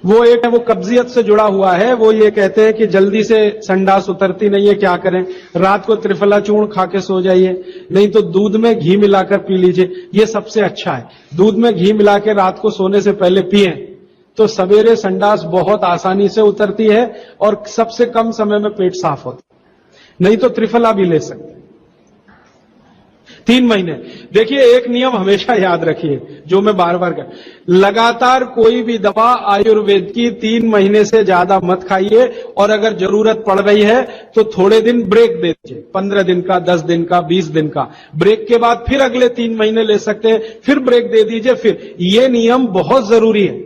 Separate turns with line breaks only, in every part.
वो एक है, वो कब्जियत से जुड़ा हुआ है। वो ये कहते हैं कि जल्दी से संडास उतरती नहीं है, क्या करें? रात को त्रिफला चूर्ण खा के सो जाइए, नहीं तो दूध में घी मिलाकर पी लीजिए, ये सबसे अच्छा है। दूध में घी मिला के रात को सोने से पहले पिए तो सवेरे संडास बहुत आसानी से उतरती है और सबसे कम समय में पेट साफ होता है। नहीं तो त्रिफला भी ले सकते 3 महीने। देखिए, एक नियम हमेशा याद रखिए, जो मैं बार बार कह, लगातार कोई भी दवा आयुर्वेद की 3 महीने से ज्यादा मत खाइए, और अगर जरूरत पड़ रही है तो थोड़े दिन ब्रेक दे दीजिए, 15 दिन का, 10 दिन का, 20 दिन का। ब्रेक के बाद फिर अगले 3 महीने ले सकते हैं, फिर ब्रेक दे दीजिए। फिर ये नियम बहुत जरूरी है,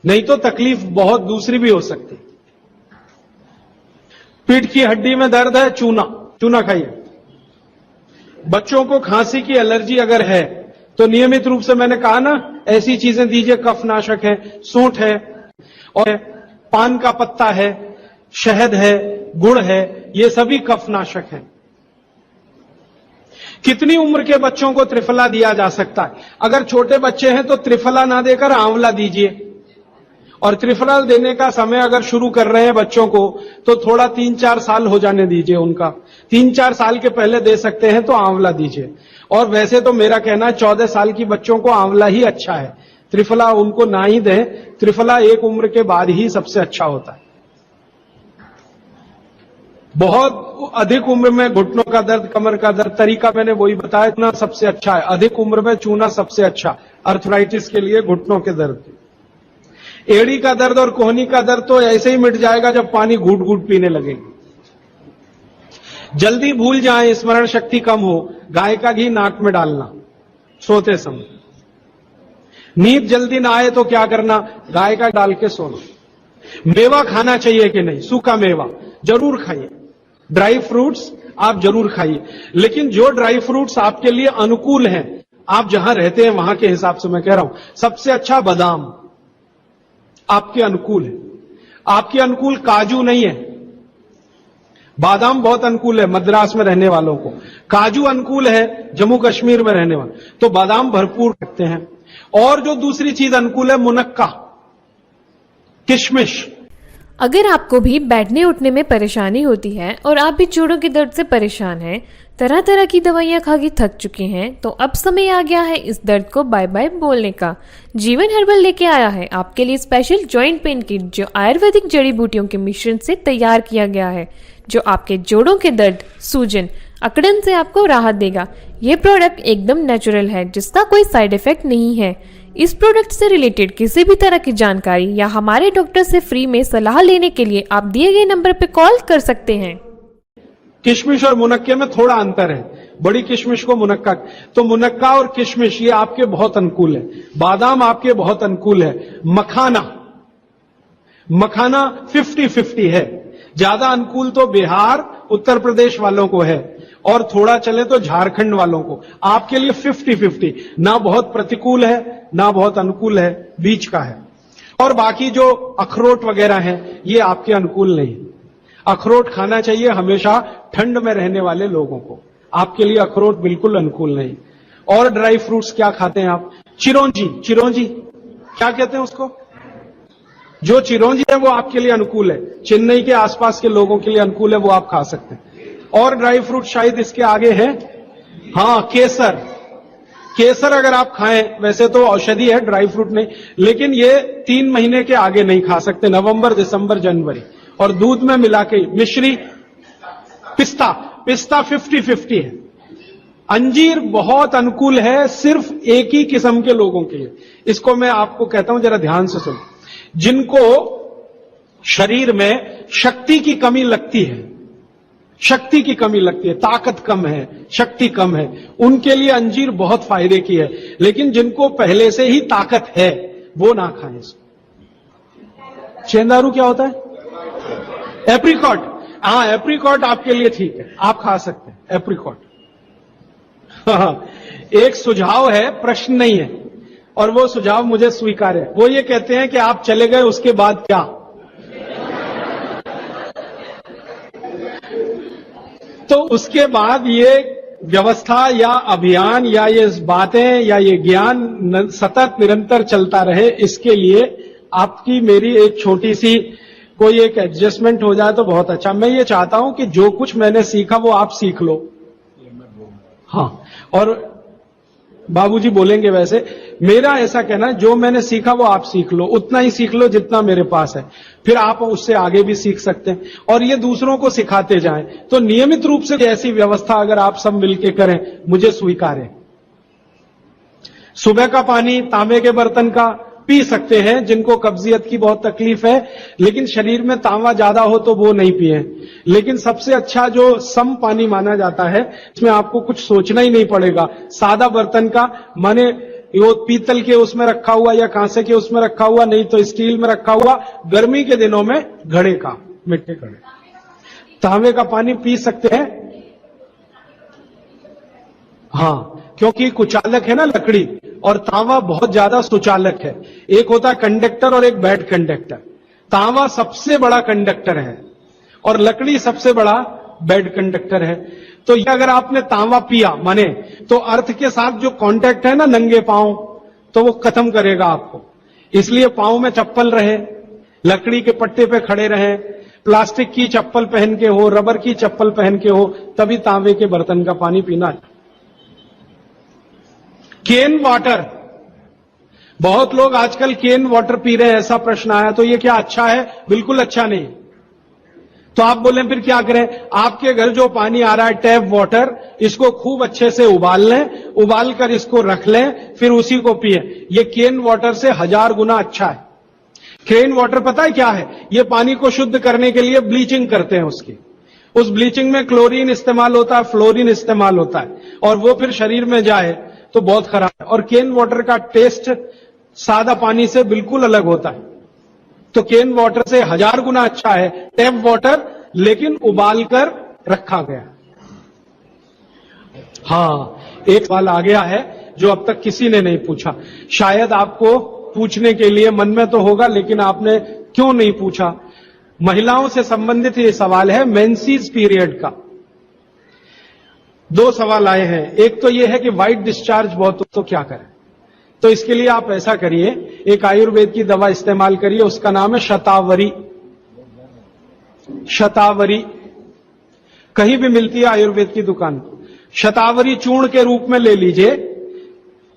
नहीं तो तकलीफ बहुत दूसरी भी हो सकती। पीठ की हड्डी में दर्द है, चूना खाइए। बच्चों को खांसी की एलर्जी अगर है तो नियमित रूप से, मैंने कहा ना, ऐसी चीजें दीजिए, कफनाशक है, सूंठ है, और पान का पत्ता है, शहद है, गुड़ है, ये सभी कफनाशक है। कितनी उम्र के बच्चों को त्रिफला दिया जा सकता है? अगर छोटे बच्चे हैं तो त्रिफला ना देकर आंवला दीजिए, और त्रिफला देने का समय अगर शुरू कर रहे हैं बच्चों को तो थोड़ा 3-4 साल हो जाने दीजिए उनका। 3-4 साल के पहले दे सकते हैं तो आंवला दीजिए। और वैसे तो मेरा कहना है 14 साल की बच्चों को आंवला ही अच्छा है, त्रिफला उनको ना ही दें। त्रिफला एक उम्र के बाद ही सबसे अच्छा होता है। बहुत अधिक उम्र में घुटनों का दर्द, कमर का दर्द, तरीका मैंने वही बताया, चूना सबसे अच्छा है। अधिक उम्र में चूना सबसे अच्छा, अर्थराइटिस के लिए, घुटनों के दर्द। एड़ी का दर्द और कोहनी का दर्द तो ऐसे ही मिट जाएगा जब पानी घूट घूट पीने लगेंगे। जल्दी भूल जाए, स्मरण शक्ति कम हो, गाय का घी नाक में डालना सोते समय। नींद जल्दी ना आए तो क्या करना? गाय का डाल के सोना। मेवा खाना चाहिए कि नहीं? सूखा मेवा जरूर खाइए, ड्राई फ्रूट्स आप जरूर खाइए, लेकिन जो ड्राई फ्रूट्स आपके लिए अनुकूल हैं, आप जहां रहते हैं वहां के हिसाब से मैं कह रहा हूं, सबसे अच्छा बादाम आपके अनुकूल है। आपके अनुकूल काजू नहीं है। बादाम बहुत अनुकूल है मद्रास में रहने वालों को, काजू अनुकूल है जम्मू कश्मीर में रहने वाले, तो बादाम भरपूर रखते हैं। और जो दूसरी चीज अनुकूल है, मुनक्का, किशमिश।
अगर आपको भी बैठने उठने में परेशानी होती है और आप भी जोड़ों के दर्द से परेशान हैं, तरह तरह की दवाइयां खा के थक चुके हैं, तो अब समय आ गया है इस दर्द को बाय बाय बोलने का। जीवन हर्बल लेके आया है आपके लिए स्पेशल जॉइंट पेन किट, जो आयुर्वेदिक जड़ी बूटियों के मिश्रण से तैयार किया गया है, जो आपके जोड़ों के दर्द, सूजन, अकड़न से आपको राहत देगा। ये प्रोडक्ट एकदम नेचुरल है, जिसका कोई साइड इफेक्ट नहीं है। इस प्रोडक्ट से रिलेटेड किसी भी तरह की जानकारी या हमारे डॉक्टर से फ्री में सलाह लेने के लिए आप दिए गए नंबर पर कॉल कर सकते हैं।
किशमिश और मुनक्के में थोड़ा अंतर है। बड़ी किशमिश को मुनक्का, तो मुनक्का और किशमिश ये आपके बहुत अनुकूल है। बादाम आपके बहुत अनुकूल है। मखाना 50-50 है। ज्यादा अनुकूल तो बिहार, उत्तर प्रदेश वालों को है, और थोड़ा चले तो झारखंड वालों को। आपके लिए 50-50, ना बहुत प्रतिकूल है ना बहुत अनुकूल है, बीच का है। और बाकी जो अखरोट वगैरह है ये आपके अनुकूल नहीं। अखरोट खाना चाहिए हमेशा ठंड में रहने वाले लोगों को, आपके लिए अखरोट बिल्कुल अनुकूल नहीं। और ड्राई फ्रूट्स क्या खाते हैं आप? चिरौंजी क्या कहते हैं उसको? जो चिरौंजी है वो आपके लिए अनुकूल है, चेन्नई के आसपास के लोगों के लिए अनुकूल है, वो आप खा सकते हैं। और ड्राई फ्रूट शायद इसके आगे है, हाँ, केसर अगर आप खाएं, वैसे तो औषधि है, ड्राई फ्रूट नहीं, लेकिन ये 3 महीने के आगे नहीं खा सकते, नवंबर, दिसंबर, जनवरी। और दूध में मिला के मिश्री, पिस्ता 50-50 है। अंजीर बहुत अनुकूल है सिर्फ एक ही किस्म के लोगों के लिए। इसको मैं आपको कहता हूं, जरा ध्यान से सुनो। जिनको शरीर में शक्ति की कमी लगती है, ताकत कम है, शक्ति कम है, उनके लिए अंजीर बहुत फायदे की है। लेकिन जिनको पहले से ही ताकत है वो ना खाएं इसको। चेंदारू क्या होता है? एप्रिकॉट, हाँ, एप्रिकॉट आपके लिए ठीक है, आप खा सकते हैं एप्रिकॉट। एक सुझाव है, प्रश्न नहीं है, और वो सुझाव मुझे स्वीकार है। वो ये कहते हैं कि आप चले गए उसके बाद क्या? तो उसके बाद ये व्यवस्था या अभियान या ये बातें या ये ज्ञान सतत निरंतर चलता रहे, इसके लिए आपकी मेरी एक छोटी सी कोई एक एडजस्टमेंट हो जाए तो बहुत अच्छा। मैं ये चाहता हूं कि जो कुछ मैंने सीखा वो आप सीख लो। हाँ, और बाबूजी बोलेंगे वैसे, मेरा ऐसा कहना है जो मैंने सीखा वो आप सीख लो, उतना ही सीख लो जितना मेरे पास है, फिर आप उससे आगे भी सीख सकते हैं और ये दूसरों को सिखाते जाएं। तो नियमित रूप से ऐसी व्यवस्था अगर आप सब मिलकर करें, मुझे स्वीकार है। सुबह का पानी तांबे के बर्तन का पी सकते हैं जिनको कब्जियत की बहुत तकलीफ है, लेकिन शरीर में तांबा ज्यादा हो तो वो नहीं पिए। लेकिन सबसे अच्छा जो सम पानी माना जाता है, इसमें आपको कुछ सोचना ही नहीं पड़ेगा, सादा बर्तन का, माने वो पीतल के उसमें रखा हुआ या कांसे के उसमें रखा हुआ, नहीं तो स्टील में रखा हुआ, गर्मी के दिनों में घड़े का, मिट्टी घड़े, तांबे का पानी पी सकते हैं। हाँ, क्योंकि कुचालक है ना लकड़ी, और तांबा बहुत ज्यादा सुचालक है। एक होता है कंडक्टर और एक बैड कंडक्टर। तांबा सबसे बड़ा कंडक्टर है और लकड़ी सबसे बड़ा बैड कंडक्टर है। तो ये अगर आपने तांबा पिया माने, तो अर्थ के साथ जो कांटेक्ट है ना नंगे पांव, तो वो खत्म करेगा आपको। इसलिए पांव में चप्पल रहे, लकड़ी के पट्टे पे खड़े रहे, प्लास्टिक की चप्पल पहन के हो, रबर की चप्पल पहन के हो, तभी तांबे के बर्तन का पानी पीना है। केन वाटर, बहुत लोग आजकल केन वाटर पी रहे हैं, ऐसा प्रश्न आया, तो ये क्या अच्छा है? बिल्कुल अच्छा नहीं। तो आप बोले फिर क्या करें? आपके घर जो पानी आ रहा है टैप वाटर, इसको खूब अच्छे से उबाल लें, उबाल कर इसको रख लें, फिर उसी को पिए। ये केन वाटर से 1000 गुना अच्छा है। केन वाटर पता है क्या है? ये पानी को शुद्ध करने के लिए ब्लीचिंग करते हैं उसकी। उस ब्लीचिंग में क्लोरीन इस्तेमाल होता है, फ्लोरीन इस्तेमाल होता है, और वो फिर शरीर में जाए तो बहुत खराब है। और केन वाटर का टेस्ट सादा पानी से बिल्कुल अलग होता है। तो केन वाटर से 1000 गुना अच्छा है टैप वाटर, लेकिन उबाल कर रखा गया। हाँ, एक सवाल आ गया है जो अब तक किसी ने नहीं पूछा, शायद आपको पूछने के लिए मन में तो होगा, लेकिन आपने क्यों नहीं पूछा? महिलाओं से संबंधित ये सवाल है, मेंसेस पीरियड का। 2 सवाल आए हैं। एक तो ये है कि व्हाइट डिस्चार्ज बहुत, तो क्या करें? तो इसके लिए आप ऐसा करिए, एक आयुर्वेद की दवा इस्तेमाल करिए, उसका नाम है शतावरी। शतावरी कहीं भी मिलती है आयुर्वेद की दुकान। शतावरी चूर्ण के रूप में ले लीजिए।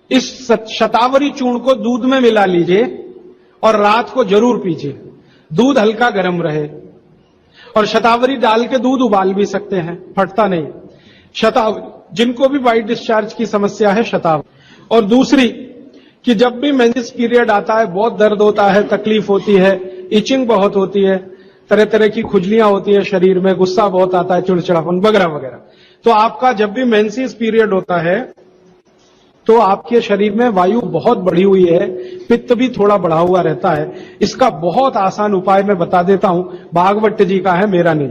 इस शतावरी चूर्ण को दूध में मिला लीजिए और रात को जरूर पीजिए। दूध हल्का गर्म रहे, और शतावरी डाल के दूध उबाल भी सकते हैं, फटता नहीं। शतावरी, जिनको भी व्हाइट डिस्चार्ज की समस्या है, शतावरी। और दूसरी कि जब भी मेंसेस पीरियड आता है बहुत दर्द होता है, तकलीफ होती है, इचिंग बहुत होती है, तरह तरह की खुजलियां होती है शरीर में, गुस्सा बहुत आता है, चिड़चिड़ापन वगैरह वगैरह। तो आपका जब भी मेंसेस पीरियड होता है तो आपके शरीर में वायु बहुत बढ़ी हुई है, पित्त भी थोड़ा बढ़ा हुआ रहता है। इसका बहुत आसान उपाय मैं बता देता हूं, भागवत जी का है, मेरा नहीं।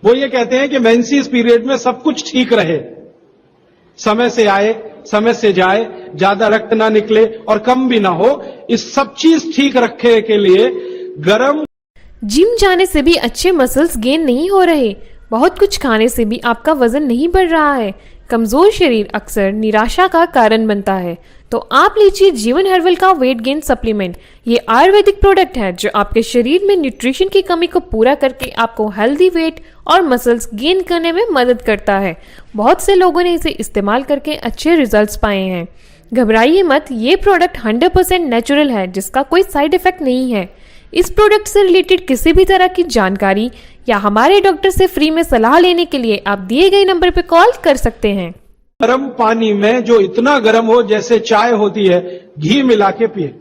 वो ये कहते हैं कि मेंसेस पीरियड में सब कुछ ठीक रहे, समय से आए, समय से जाए, ज्यादा रक्त ना निकले और कम भी ना हो, इस सब चीज ठीक रखने के लिए गरम।
जिम जाने से भी अच्छे मसल्स गेन नहीं हो रहे, बहुत कुछ खाने से भी आपका वजन नहीं बढ़ रहा है, कमजोर शरीर अक्सर निराशा का कारण बनता है, तो आप लीजिए जीवन हर्बल का वेट गेन सप्लीमेंट। ये आयुर्वेदिक प्रोडक्ट है जो आपके शरीर में न्यूट्रिशन की कमी को पूरा करके आपको हेल्दी वेट और मसल्स गेन करने में मदद करता है। बहुत से लोगों ने इसे इस्तेमाल करके अच्छे रिजल्ट्स पाए हैं। घबराइए मत, ये प्रोडक्ट 100% नेचुरल है जिसका कोई साइड इफेक्ट नहीं है। इस प्रोडक्ट से रिलेटेड किसी भी तरह की जानकारी या हमारे डॉक्टर से फ्री में सलाह लेने के लिए आप दिए गए नंबर पर कॉल कर सकते हैं।
गर्म पानी में जो इतना गर्म हो जैसे चाय होती है, घी मिला के पिए।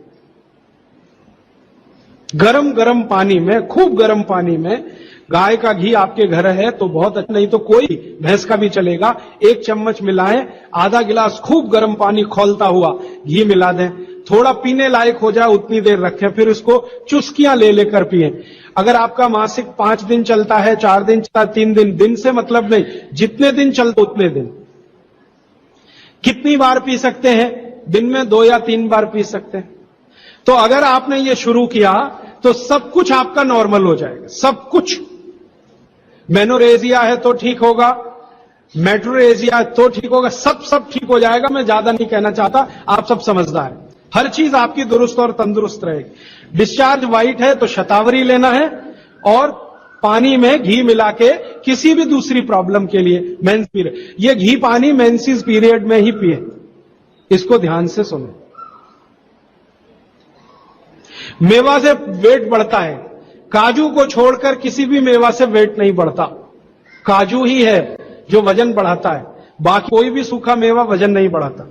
गरम गरम पानी में, खूब गर्म पानी में, गाय का घी आपके घर है तो बहुत अच्छा, नहीं तो कोई भैंस का भी चलेगा, 1 चम्मच मिलाएं, आधा गिलास खूब गर्म पानी खौलता हुआ घी मिला दें, थोड़ा पीने लायक हो जाए उतनी देर रखें, फिर उसको चुस्कियां ले लेकर पिए। अगर आपका मासिक 5 दिन चलता है, 4 दिन चलता, 3 दिन, दिन से मतलब नहीं, जितने दिन चलते उतने दिन। कितनी बार पी सकते हैं? दिन में 2 या 3 बार पी सकते हैं। तो अगर आपने ये शुरू किया तो सब कुछ आपका नॉर्मल हो जाएगा, सब कुछ। मेनोरेजिया है तो ठीक होगा, मेट्रोरेजिया है तो ठीक होगा, सब ठीक हो जाएगा। मैं ज्यादा नहीं कहना चाहता, आप सब समझदार हैं। हर चीज आपकी दुरुस्त और तंदुरुस्त रहेगी। डिस्चार्ज व्हाइट है तो शतावरी लेना है, और पानी में घी मिला के किसी भी दूसरी प्रॉब्लम के लिए मेंस पीरियड, ये घी पानी मेंसेस पीरियड में ही पिए। इसको ध्यान से सुनो। मेवा से वेट बढ़ता है, काजू को छोड़कर किसी भी मेवा से वेट नहीं बढ़ता, काजू ही है जो वजन बढ़ाता है, बाकी कोई भी सूखा मेवा वजन नहीं बढ़ाता।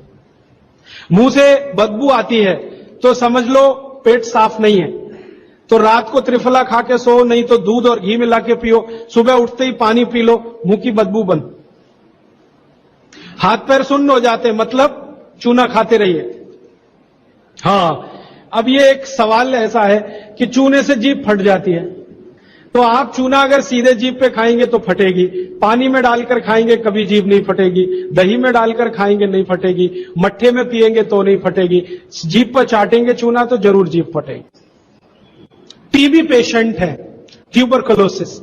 मुंह से बदबू आती है तो समझ लो पेट साफ नहीं है, तो रात को त्रिफला खा के सो, नहीं तो दूध और घी मिला के पियो, सुबह उठते ही पानी पी लो, मुंह की बदबू बंद। हाथ पैर सुन्न हो जाते, मतलब चूना खाते रहिए। हां, अब ये एक सवाल ऐसा है कि चूने से जीभ फट जाती है, तो आप चूना अगर सीधे जीभ पे खाएंगे तो फटेगी, पानी में डालकर खाएंगे कभी जीभ नहीं फटेगी, दही में डालकर खाएंगे नहीं फटेगी, मट्ठे में पिएंगे तो नहीं फटेगी, जीभ पर चाटेंगे चूना तो जरूर जीभ फटेगी। टीबी पेशेंट है, ट्यूबरकुलोसिस,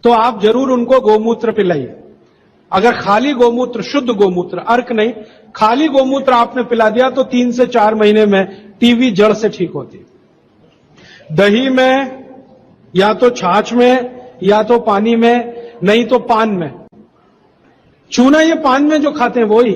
तो आप जरूर उनको गोमूत्र पिलाइए। अगर खाली गोमूत्र, शुद्ध गोमूत्र, अर्क नहीं, खाली गोमूत्र आपने पिला दिया तो 3 से 4 महीने में टीबी जड़ से ठीक होती है। दही में, या तो छाछ में, या तो पानी में, नहीं तो पान में। चूना ये पान में जो खाते हैं वो ही